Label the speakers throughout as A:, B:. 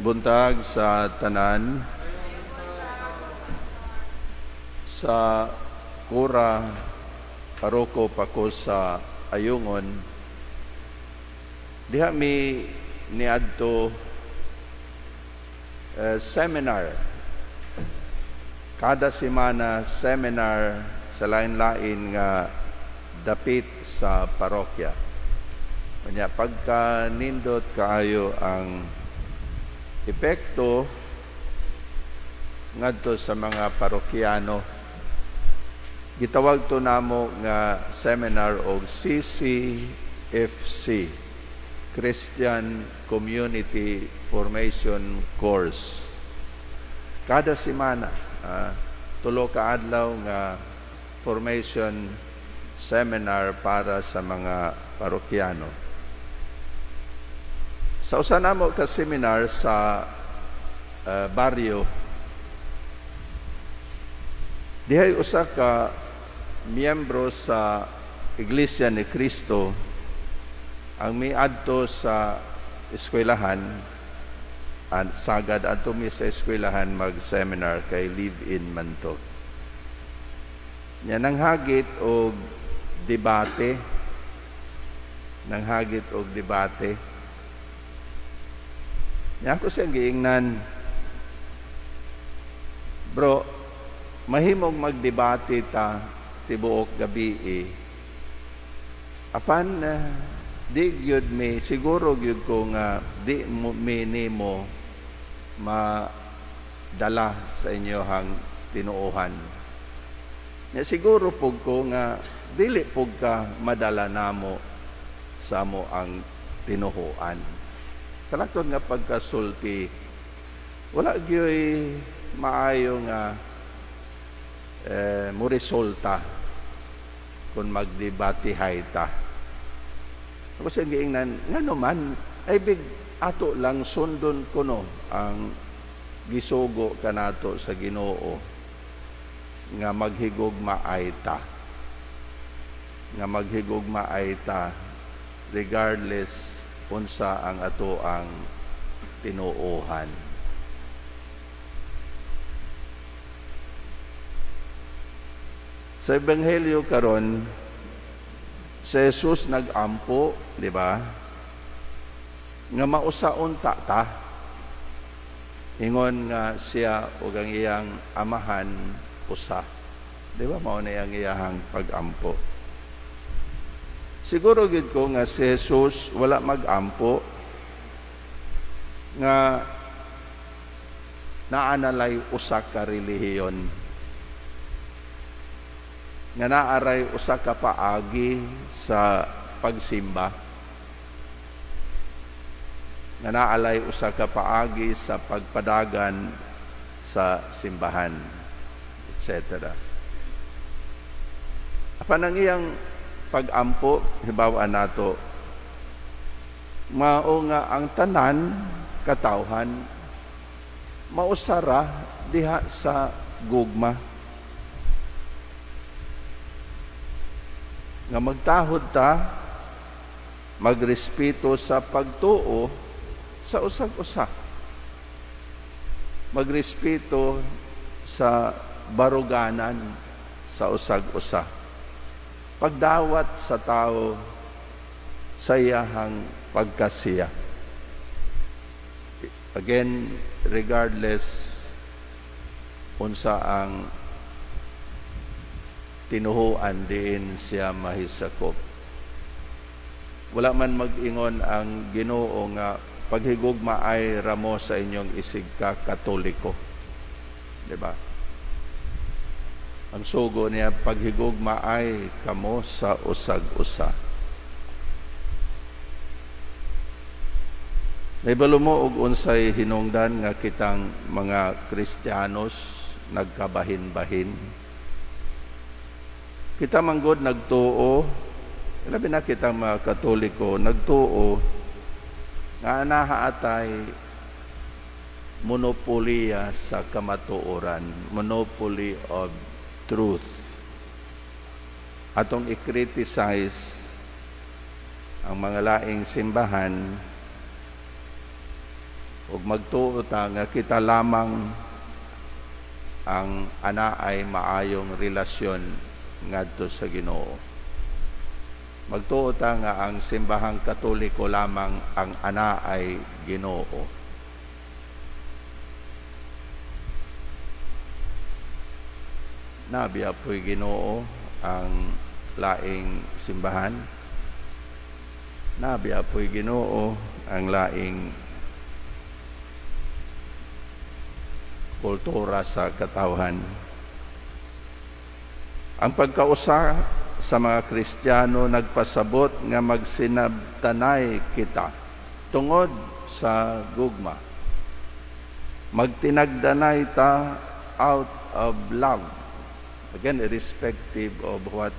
A: buntag sa tanan sa Kura Paroko Pako sa Ayungon. Diha mi niadto seminar. Kada semana seminar sa lain-lain nga dapit sa parokya. Kanya pagka nindot kaayo ang epekto ngadto sa mga parokyano, gitawag to namo nga seminar og CCFC, Christian Community Formation Course. Kada semana, tulo ka adlaw nga formation seminar para sa mga parokyano. Sa usa namo ka seminar sa baryo, dihay usa ka miyembro sa Iglesia ni Cristo ang miadto sa eskwelahan, at sagad adto mi sa eskwelahan mag-seminar kay live-in man to. Nya nanghagit og debate, Nya ako siyang giingnan, bro, mahimong magdebate ta tibuok gabi apan di gyud mi siguro gyud ko nga di mi nimo madala sa inyohang tinuohan. Nya siguro pug ko nga dili pug ka madala namo sa mo ang tinuhoan. Sa laktod nga pagkasulti, wala gyoy maayo nga mo resulta kung magdebatihay ta. Ako siya giingnan, nga naman, ay big ato lang sundon kuno ang gisugo kanato sa Ginoo nga maghigugma ay ta regardless unsa ang ato ang tinuohan. Sa Ebanghelyo karon, si Jesus nag-ampo, di ba? Nga mausaon ta. Ingon nga siya ug ang iyang amahan usa. Di ba mao na ang iyang pag-ampo? Siguro gid ko nga si Jesus wala mag-ampo nga naanalay usa ka relihiyon, nga naaray usa ka paagi sa pagsimba, nga naalay usa ka paagi sa pagpadagan sa simbahan, etc. Apan ang iyang pag-ampo, hibaw-an nato, mao nga ang tanan katawhan mausara diha sa gugma, nga magtahod ta, magrespeto sa pagtuo sa usag-usa, magrespeto sa baruganan sa usag-usa, pagdawat sa tao sa iyahang pagkasiya. Again, regardless unsa ang tinuhuan diin siya mahisakop. Wala man mag-ingon ang Ginoo nga paghigugma ay ramo sa inyong isig ka Katoliko. Diba? Ang sugo niya, paghigugma ay kamo sa usag-usa. Naibalo mo og unsay hinungdan nga kitang mga Kristiyanos nagkabahin-bahin. Kita manggod nagtuo, labi na kitang mga Katoliko, nagtuo nga anaha atay monopoliya sa kamatuoran, monopoly of truth. Atong i-criticize ang mga laing simbahan ug magtuo ta nga kita lamang ang ana ay maayong relasyon ngadto sa Ginoo. Magtuo ta nga ang simbahang Katoliko lamang ang ana ay Ginoo. Nabiya po'y Ginoo ang laing simbahan. Nabiya po'y Ginoo ang laing kultura sa katawhan. Ang pagkausa sa mga Kristiyano nagpasabot nga magsinabtanay kita tungod sa gugma. Magtinagdanay ta out of love. Again, irrespective of what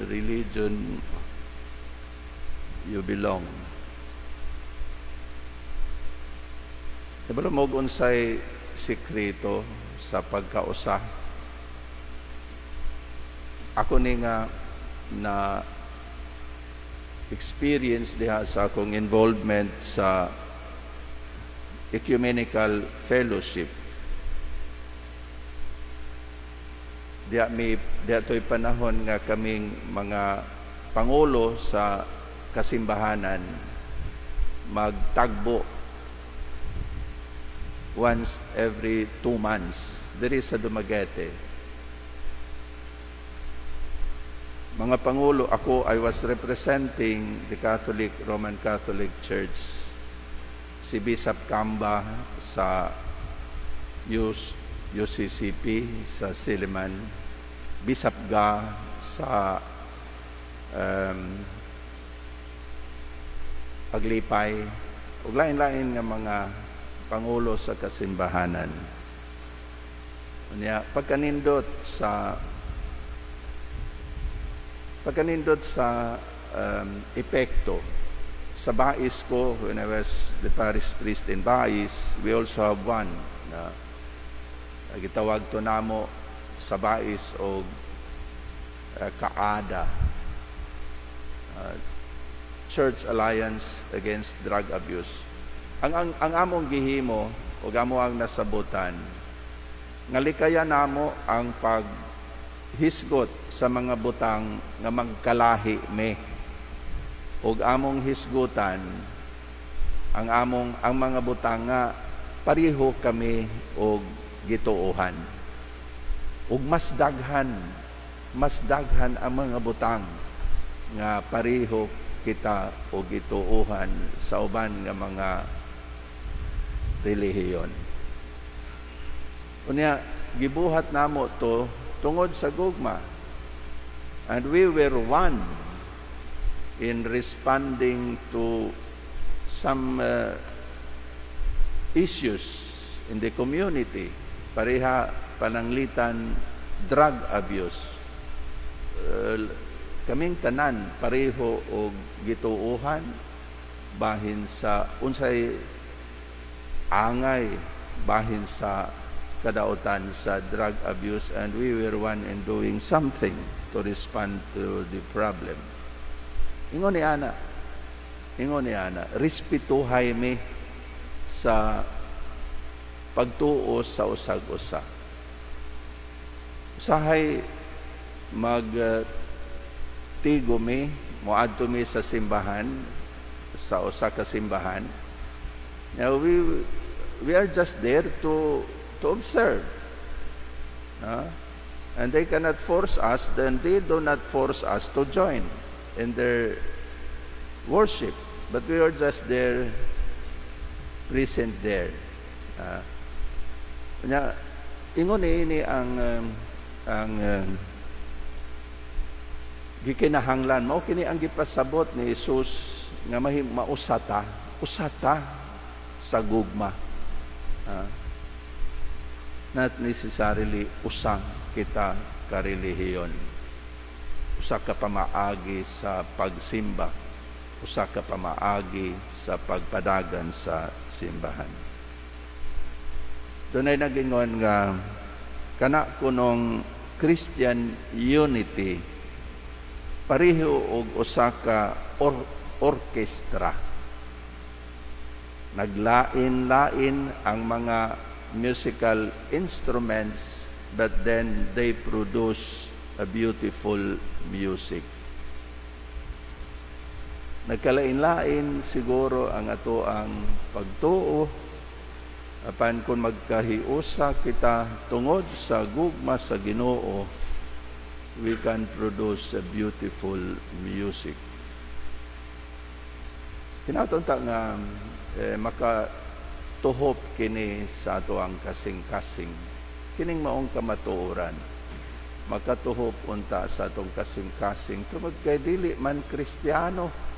A: religion you belong. Ibalo mo unsay sikreto sa pagkausa. Ako ni nga na experience diha sa akong involvement sa ecumenical fellowship. Diya to'y panahon nga kaming mga pangulo sa kasimbahanan magtagbo once every 2 months diri sa Dumaguete. Mga pangulo, I was representing the Roman Catholic Church. Si Bishop Camba sa UCCP sa Siliman, Bishop Ga sa Aglipay, ug lain-lain nga mga pangulo sa kasimbahanan. Unya pagkanindot sa epekto sa Bais ko, when I was the parish priest in Bais, we also have one na gitawag to namo sa Bais o Kaada, Church Alliance Against Drug Abuse. Ang among gihimo o amo ang nasabutan nga likaya namo ang paghisgot sa mga butang nga magkalahi me, ug among hisgutan ang mga butang nga pareho kami og gituohan, ug mas daghan ang mga butang nga pareho kita og gituohan sa uban nga mga relihiyon. Unya gibuhat namo to tungod sa gugma, and we were one in responding to some issues in the community. Pareha pananglitan drug abuse. Kaming tanan pareho og gituohan bahin sa unsay angay bahin sa kadautan sa drug abuse, and we were one in doing something to respond to the problem. Ingon ni ana, respetuhay mi sa pagtuo sa usag-usa. Usahay tigo mi, moadto mi sa simbahan, sa usa ka simbahan. Now we are just there to observe. And they cannot force us, then they do not force us to join in their worship. But we are just there, present there. Ingon ini ang gikinahanglan mao kini ang gipasabot ni Jesus nga mausata sa gugma. Not necessarily usang kita karelihiyon. Usa ka pamaagi sa pagsimba, usa ka pamaagi sa pagpadagan sa simbahan. Dunay nagingon nga kana kunong Christian unity pareho og usa ka orkestra. Naglain-lain ang mga musical instruments, but then they produce a beautiful music. Nagkalain-lain siguro ang ato ang pagtuo, apan kung magkahiusa kita tungod sa gugma sa Ginoo, we can produce a beautiful music. Kinatunta nga makatuhop kini sa ato ang kasing-kasing. Kining maong kamatuoran, makatuhop unta sa atong kasing-kasing tungod kay dili man Kristiyano.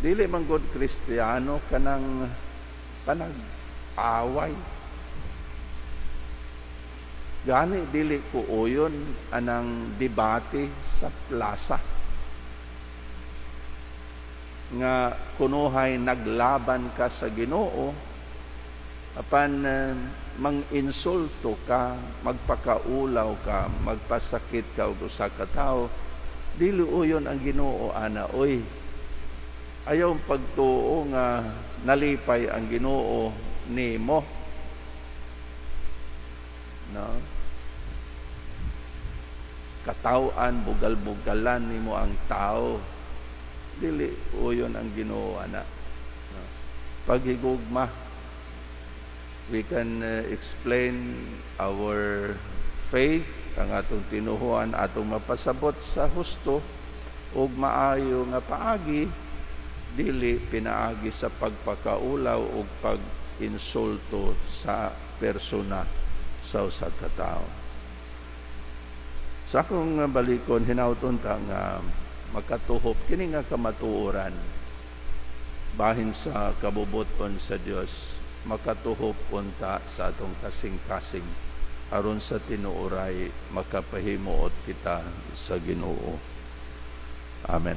A: Dili man gud Kristiyano kanang panag-away. Gani dili ko uyon anang debate sa plaza nga kunuhay naglaban ka sa Ginoo, apan mang-insulto ka, magpakaulaw ka, magpasakit ka og usa ka tawo, dili uyon ang Ginoo ana. Oy, ayaw pagtuo nga nalipay ang Ginoo nimo, no? Katawan, bugal-bugalan nimo ang tao, dili uyon ang Ginoo ana. Paghigugma, we can explain our faith, ang atong tinuhuan, atong mapasabot sa husto ug maayo nga paagi, dili pinaagi sa pagpakaulaw ug pag-insulto sa persona sa usa ka tawo. Sa akong balikon, hinauton ta nga makatuhop kini nga kamatuoran bahin sa kabubuton sa Dios, makatuhop unta sa atong kasing-kasing aron sa tinuoray makapahimuot kita sa Ginoo. Amen.